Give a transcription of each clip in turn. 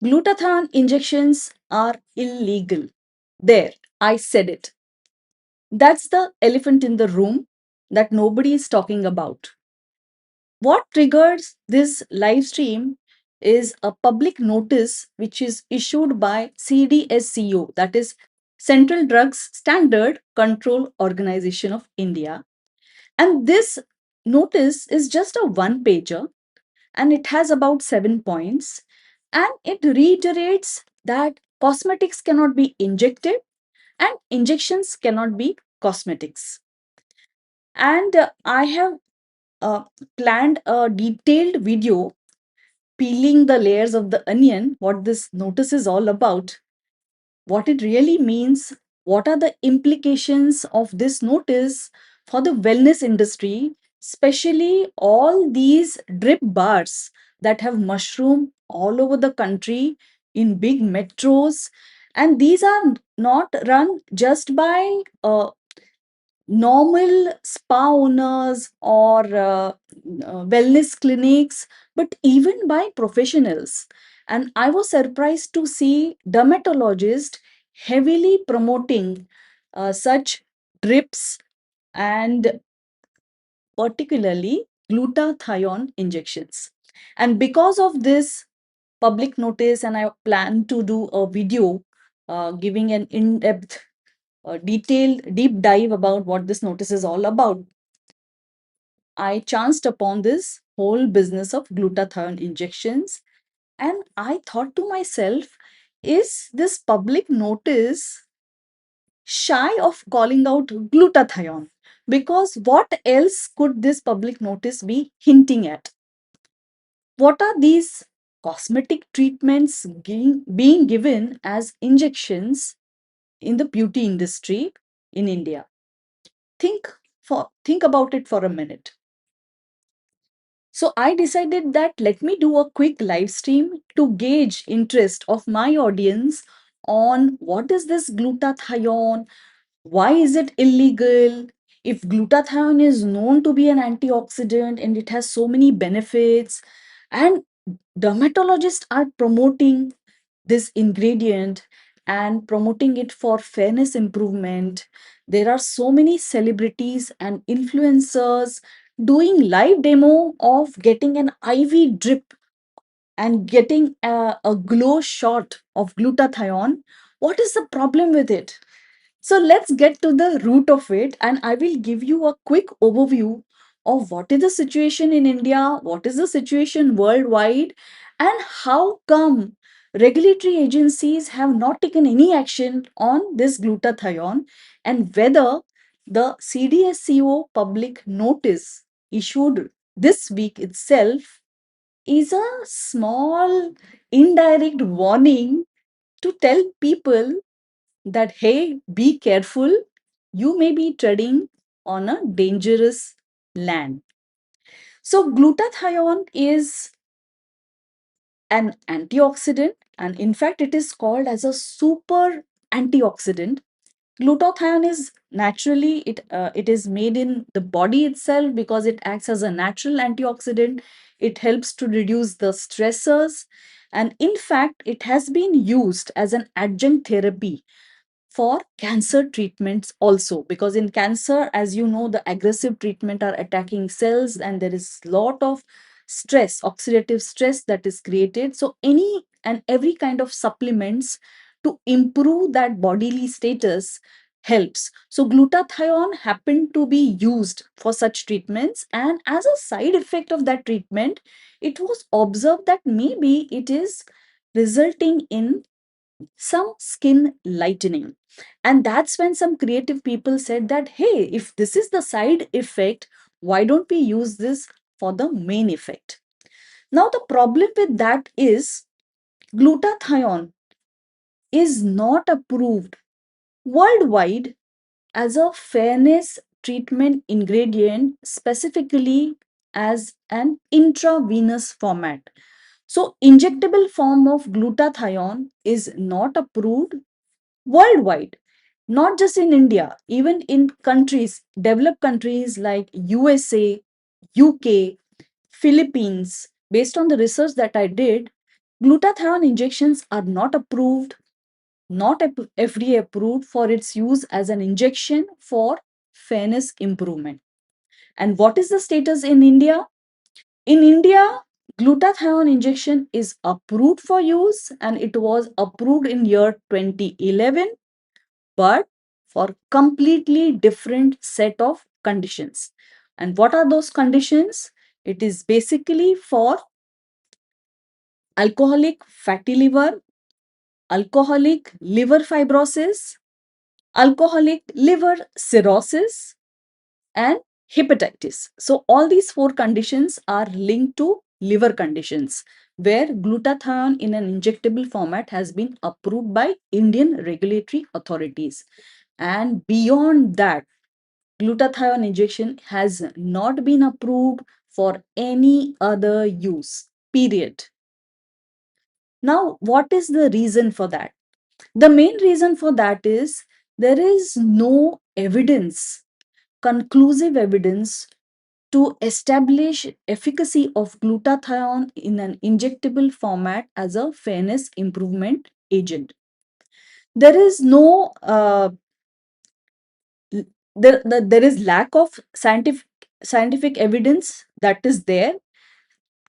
Glutathione injections are illegal. There, I said it. That's the elephant in the room that nobody is talking about. What triggers this live stream is a public notice which is issued by CDSCO, that is Central Drugs Standard Control Organization of India. And this notice is just a one pager and it has about 7 points. And it reiterates that cosmetics cannot be injected and injections cannot be cosmetics. And I have uh, planned a detailed video peeling the layers of the onion, what this notice is all about, what it really means, what are the implications of this notice for the wellness industry, especially all these drip bars that have mushroomed all over the country in big metros. And these are not run just by normal spa owners or wellness clinics, but even by professionals. And I was surprised to see dermatologists heavily promoting such drips and particularly glutathione injections. And because of this public notice, and I plan to do a video giving an in-depth detailed deep dive about what this notice is all about, I chanced upon this whole business of glutathione injections. And I thought to myself, is this public notice shy of calling out glutathione? Because what else could this public notice be hinting at? What are these cosmetic treatments being given as injections in the beauty industry in India? Think about it for a minute. So I decided that let me do a quick live stream to gauge interest of my audience on what is this glutathione, why is it illegal, if glutathione is known to be an antioxidant and it has so many benefits, and dermatologists are promoting this ingredient and promoting it for fairness improvement. There are so many celebrities and influencers doing live demo of getting an IV drip and getting a glow shot of glutathione. What is the problem with it? So let's get to the root of it, and I will give you a quick overview of what is the situation in India, what is the situation worldwide, and how come regulatory agencies have not taken any action on this glutathione, and whether the CDSCO public notice issued this week itself is a small indirect warning to tell people that, hey, be careful, you may be treading on a dangerous land. So, glutathione is an antioxidant, and in fact, it is called as a super antioxidant. Glutathione is naturally it is made in the body itself because it acts as a natural antioxidant. It helps to reduce the stressors, and in fact, it has been used as an adjunct therapy for cancer treatments also, because in cancer, as you know, the aggressive treatment are attacking cells and there is lot of stress, oxidative stress, that is created. So any and every kind of supplements to improve that bodily status helps. So glutathione happened to be used for such treatments, and as a side effect of that treatment, it was observed that maybe it is resulting in some skin lightening. And that's when some creative people said that, hey, if this is the side effect, why don't we use this for the main effect? Now, the problem with that is glutathione is not approved worldwide as a fairness treatment ingredient, specifically as an intravenous format. So, injectable form of glutathione is not approved worldwide, not just in India, even in countries, developed countries like USA, UK, Philippines. Based on the research that I did, Glutathione injections are not approved, not FDA approved for its use as an injection for fairness improvement. And what is the status in India? In India, glutathione injection is approved for use and it was approved in year 2011, but for completely different set of conditions. And what are those conditions? It is basically for alcoholic fatty liver, alcoholic liver fibrosis, alcoholic liver cirrhosis, and hepatitis. So, all these four conditions are linked to liver conditions where glutathione in an injectable format has been approved by Indian regulatory authorities. And beyond that, glutathione injection has not been approved for any other use, period. Now, what is the reason for that? The main reason for that is there is no evidence, conclusive evidence to establish efficacy of glutathione in an injectable format as a fairness improvement agent. There is no there is lack of scientific evidence that is there.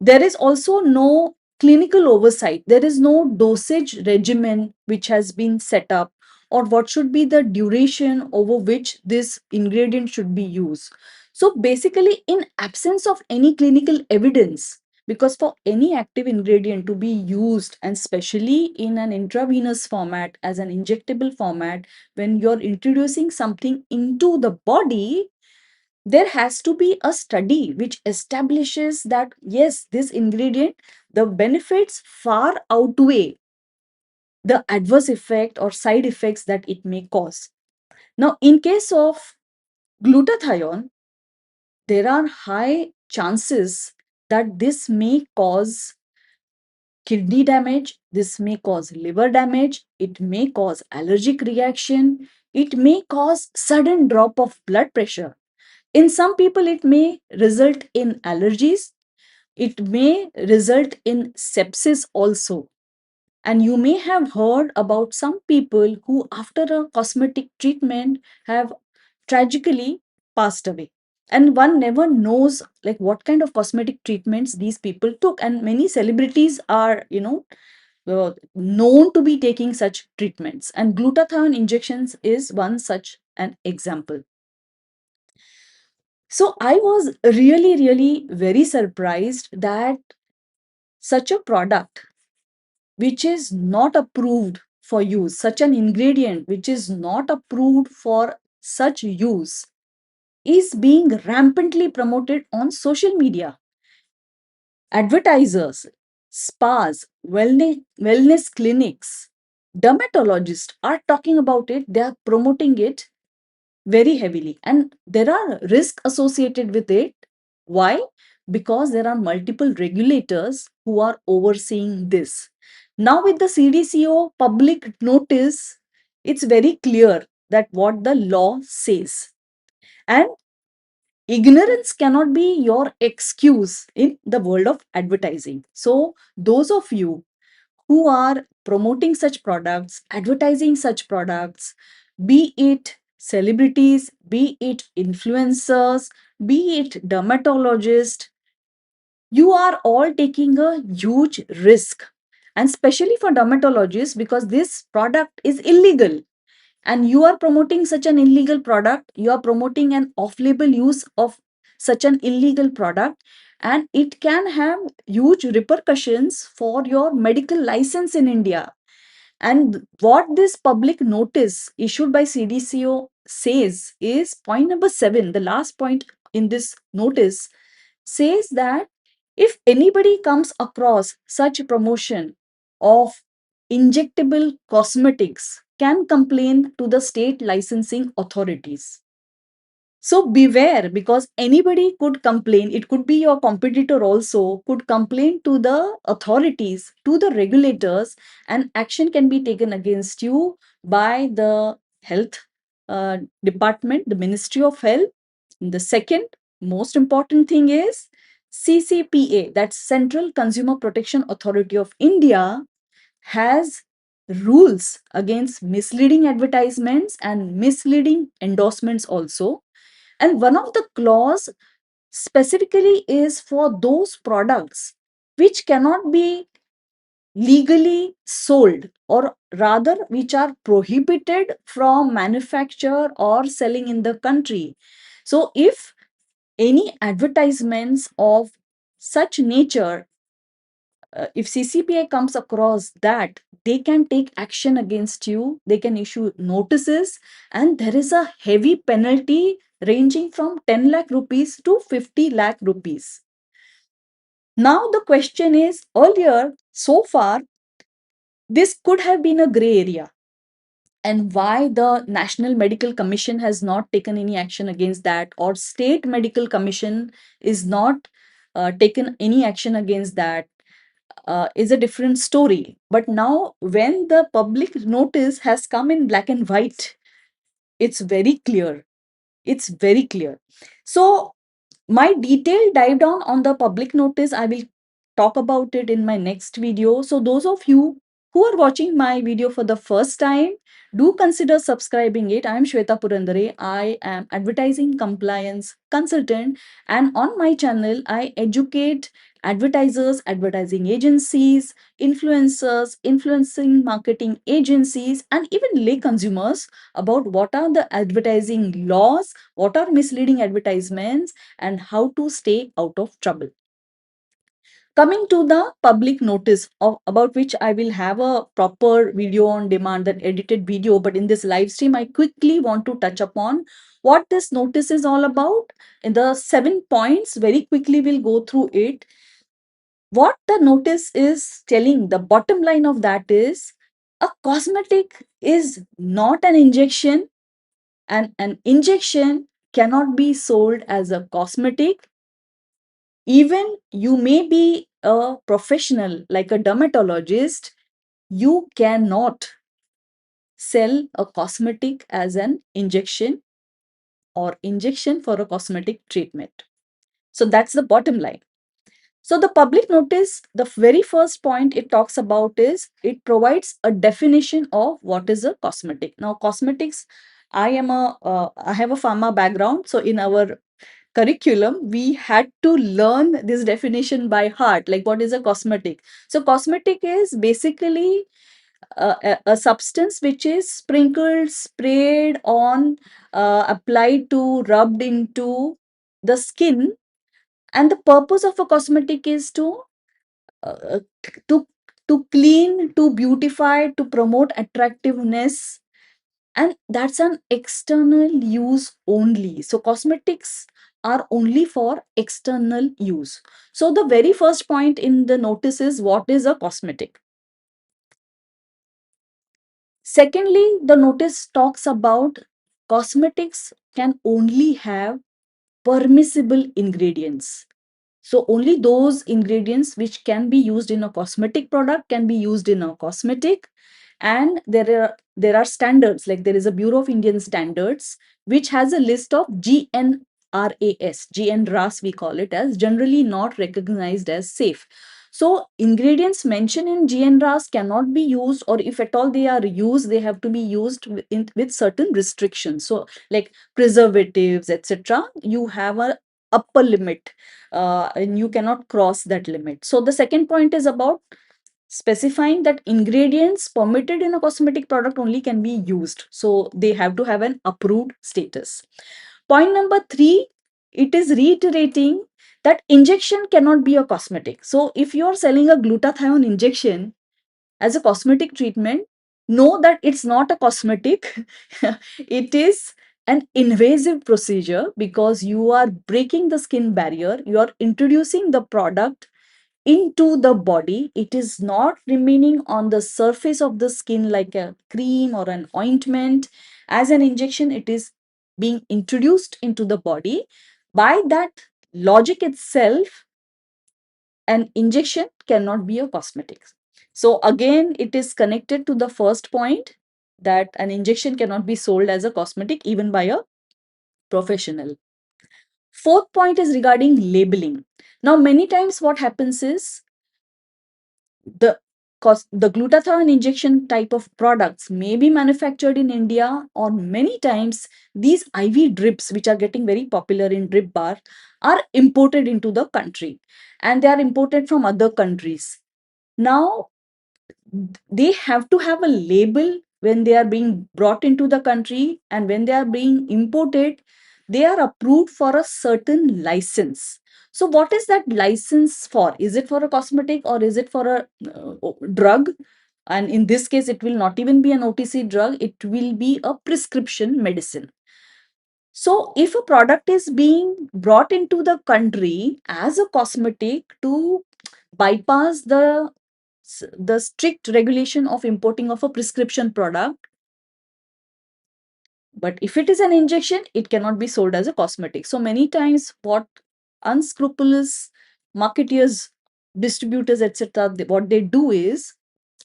There is also no clinical oversight. There is no dosage regimen which has been set up, or what should be the duration over which this ingredient should be used. So basically, in absence of any clinical evidence, because for any active ingredient to be used, and especially in an intravenous format as an injectable format, when you're introducing something into the body, there has to be a study which establishes that yes, this ingredient, the benefits far outweigh the adverse effect or side effects that it may cause. Now, in case of glutathione, there are high chances that this may cause kidney damage, this may cause liver damage, it may cause allergic reaction, it may cause sudden drop of blood pressure. In some people, it may result in allergies. It may result in sepsis also. And you may have heard about some people who, after a cosmetic treatment, have tragically passed away. And one never knows like what kind of cosmetic treatments these people took. And many celebrities are, known to be taking such treatments. And glutathione injections is one such an example. So I was really, really very surprised that such a product which is not approved for use, such an ingredient which is not approved for such use, is being rampantly promoted on social media. Advertisers, spas, wellness clinics, dermatologists are talking about it, they are promoting it very heavily, and there are risks associated with it. Why? Because there are multiple regulators who are overseeing this. Now with the CDSCO public notice, it's very clear that what the law says, and ignorance cannot be your excuse in the world of advertising. So those of you who are promoting such products, advertising such products, be it celebrities, be it influencers, be it dermatologists, you are all taking a huge risk. And especially for dermatologists, because this product is illegal and you are promoting such an illegal product, you are promoting an off label use of such an illegal product, and it can have huge repercussions for your medical license in India. And what this public notice issued by CDSCO says is point number 7, the last point in this notice says that if anybody comes across such promotion of injectable cosmetics, can complain to the state licensing authorities. So beware, because anybody could complain. It could be your competitor also, could complain to the authorities, to the regulators, and action can be taken against you by the health department, the Ministry of Health. The second most important thing is CCPA, that's Central Consumer Protection Authority of India, has rules against misleading advertisements and misleading endorsements also. And one of the clause specifically is for those products which cannot be legally sold, or rather which are prohibited from manufacture or selling in the country. So if any advertisements of such nature, if CCPA comes across that, they can take action against you, they can issue notices, and there is a heavy penalty ranging from 10 lakh rupees to 50 lakh rupees. Now, the question is, earlier, so far, this could have been a gray area. And why the National Medical Commission has not taken any action against that, or State Medical Commission is not taken any action against that, is a different story. But now, when the public notice has come in black and white, it's very clear. It's very clear. So, my detailed dive down on the public notice, I will talk about it in my next video. So those of you who are watching my video for the first time, do consider subscribing it. I am Shweta Purandare. I am advertising compliance consultant, and on my channel, I educate advertisers, advertising agencies, influencers, influencing marketing agencies, and even lay consumers about what are the advertising laws, what are misleading advertisements, and how to stay out of trouble. Coming to the public notice, about which I will have a proper video on demand, that edited video, but in this live stream, I quickly want to touch upon what this notice is all about. In the 7 points, very quickly we'll go through it. What the notice is telling, the bottom line of that is, a cosmetic is not an injection, and an injection cannot be sold as a cosmetic. Even you may be a professional like a dermatologist, you cannot sell a cosmetic as an injection or injection for a cosmetic treatment. So that's the bottom line. So the public notice, the very first point it talks about is, it provides a definition of what is a cosmetic. Now, cosmetics, I have a pharma background, so in our curriculum, we had to learn this definition by heart, like what is a cosmetic. So cosmetic is basically a substance which is sprinkled, sprayed on, applied to, rubbed into the skin. And the purpose of a cosmetic is uh, to to clean, to beautify, to promote attractiveness, and that's an external use only. So cosmetics are only for external use. So the very first point in the notice is, what is a cosmetic? Secondly, the notice talks about cosmetics can only have permissible ingredients. So only those ingredients which can be used in a cosmetic product can be used in a cosmetic. And there are standards, like there is a Bureau of Indian Standards which has a list of GNRAS we call it as, generally not recognized as safe. So ingredients mentioned in GNRAS cannot be used, or if at all they are used, they have to be used with certain restrictions. So like preservatives, etc., you have a upper limit, and you cannot cross that limit. So the second point is about specifying that ingredients permitted in a cosmetic product only can be used. So they have to have an approved status. Point number 3, it is reiterating that injection cannot be a cosmetic. So if you're selling a glutathione injection as a cosmetic treatment, know that it's not a cosmetic. It is an invasive procedure, because you are breaking the skin barrier, you are introducing the product into the body. It is not remaining on the surface of the skin like a cream or an ointment. As an injection, it is being introduced into the body. By that logic itself, an injection cannot be a cosmetic. So again, it is connected to the first point, that an injection cannot be sold as a cosmetic even by a professional. Fourth point is regarding labeling. Now, many times what happens is the the glutathione injection type of products may be manufactured in India, or many times these IV drips, which are getting very popular in drip bar, are imported into the country, and they are imported from other countries. Now, they have to have a label when they are being brought into the country, and when they are being imported, they are approved for a certain license. So what is that license for? Is it for a cosmetic, or is it for a drug? And in this case, it will not even be an OTC drug, it will be a prescription medicine. So if a product is being brought into the country as a cosmetic to bypass the strict regulation of importing of a prescription product, but if it is an injection, it cannot be sold as a cosmetic. So many times what unscrupulous marketeers, distributors, etc., what they do is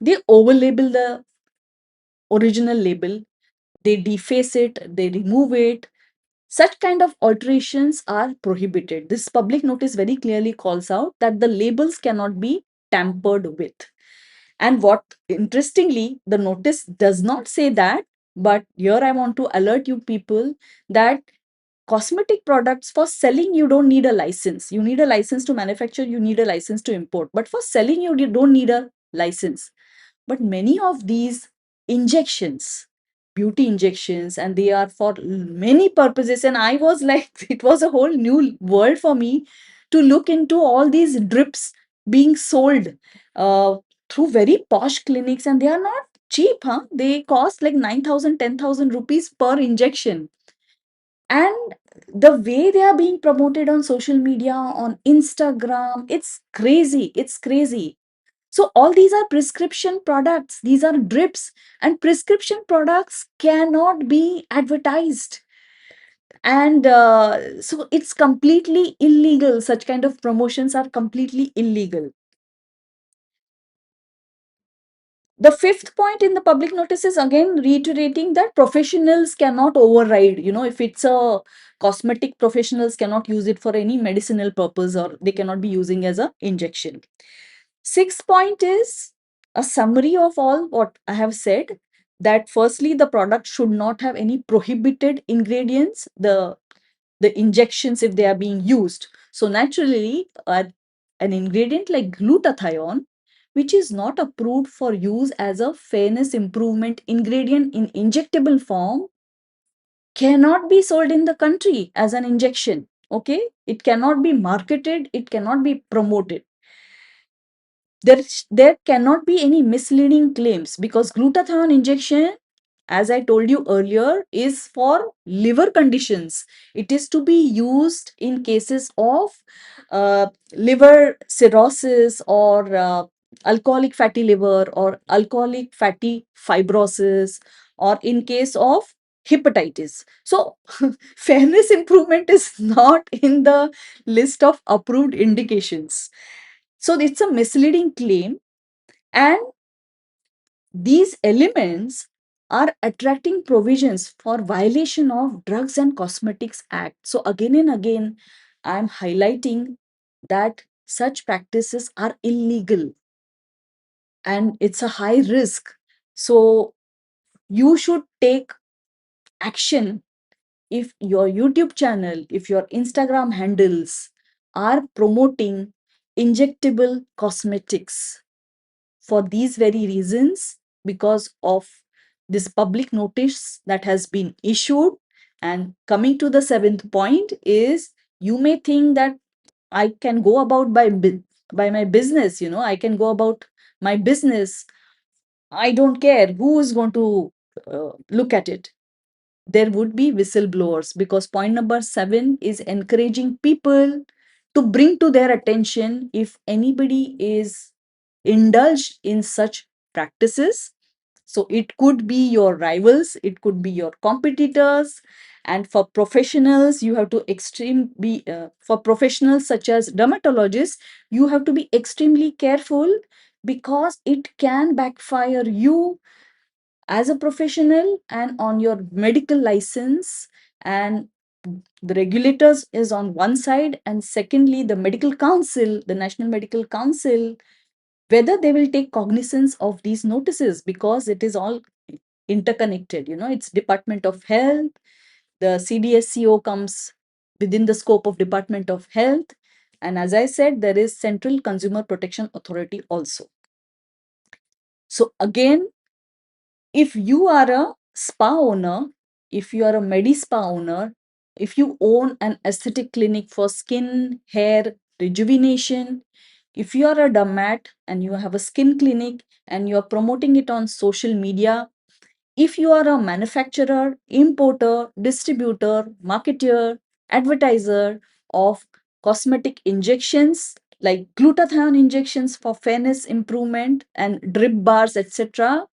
they overlabel the original label, they deface it, they remove it. Such kind of alterations are prohibited. This public notice very clearly calls out that the labels cannot be tampered with. And what interestingly, the notice does not say that, but here I want to alert you people that cosmetic products, for selling, you don't need a license. You need a license to manufacture, you need a license to import. But for selling, you don't need a license. But many of these injections, beauty injections, and they are for many purposes. And I was like, it was a whole new world for me to look into all these drips being sold uh, through very posh clinics, and they are not cheap, huh? They cost like 9,000, 10,000 rupees per injection. And the way they are being promoted on social media, on Instagram, it's crazy. It's crazy. So all these are prescription products, these are drips, and prescription products cannot be advertised. And so it's completely illegal. Such kind of promotions are completely illegal. The fifth point in the public notice is again reiterating that professionals cannot override. If it's a cosmetic, professionals cannot use it for any medicinal purpose, or they cannot be using as a injection. Sixth point is a summary of all what I have said, that firstly, the product should not have any prohibited ingredients, the injections, if they are being used. So naturally, an ingredient like glutathione, which is not approved for use as a fairness improvement ingredient in injectable form, cannot be sold in the country as an injection. Okay, it cannot be marketed, it cannot be promoted. There cannot be any misleading claims, because glutathione injection, as I told you earlier, is for liver conditions. It is to be used in cases of liver cirrhosis, or alcoholic fatty liver, or alcoholic fatty fibrosis, or in case of hepatitis. So fairness improvement is not in the list of approved indications. So it's a misleading claim, and these elements are attracting provisions for violation of Drugs and Cosmetics Act. So again and again, I'm highlighting that such practices are illegal and it's a high risk. So you should take action if your YouTube channel, if your Instagram handles are promoting injectable cosmetics for these very reasons, because of this public notice that has been issued. And coming to the seventh point is, you may think that I can go about by my business, I can go about my business. I don't care who is going to look at it. There would be whistleblowers, because point number 7 is encouraging people to bring to their attention if anybody is indulged in such practices. So it could be your rivals, it could be your competitors. And for professionals, you have to for professionals such as dermatologists, you have to be extremely careful, because it can backfire you as a professional and on your medical license. And the regulators is on one side, and secondly, the medical council, the National Medical Council, whether they will take cognizance of these notices, because it is all interconnected. It's Department of Health, the CDSCO comes within the scope of Department of Health, and as I said, there is Central Consumer Protection Authority also. So again, if you are a spa owner, if you are a medi spa owner, if you own an aesthetic clinic for skin, hair, rejuvenation, if you are a dermat and you have a skin clinic and you are promoting it on social media, if you are a manufacturer, importer, distributor, marketer, advertiser of cosmetic injections like glutathione injections for fairness improvement and drip bars, etc.,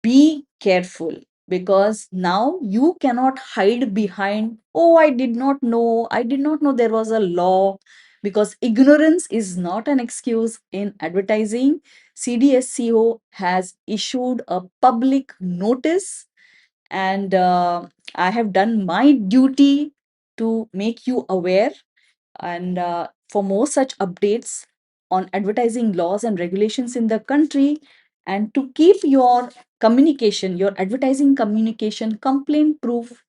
be careful, because now you cannot hide behind, oh, I did not know there was a law, because ignorance is not an excuse in advertising. CDSCO has issued a public notice, and I have done my duty to make you aware. And for more such updates on advertising laws and regulations in the country, and to keep your communication, your advertising communication complaint proof,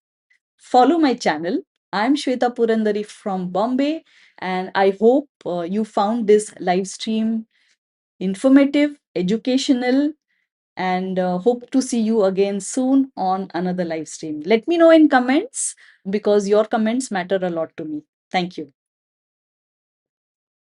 follow my channel. I'm Shweta Purandare from Bombay, and I hope you found this live stream informative, educational, and hope to see you again soon on another live stream. Let me know in comments, because your comments matter a lot to me. Thank you.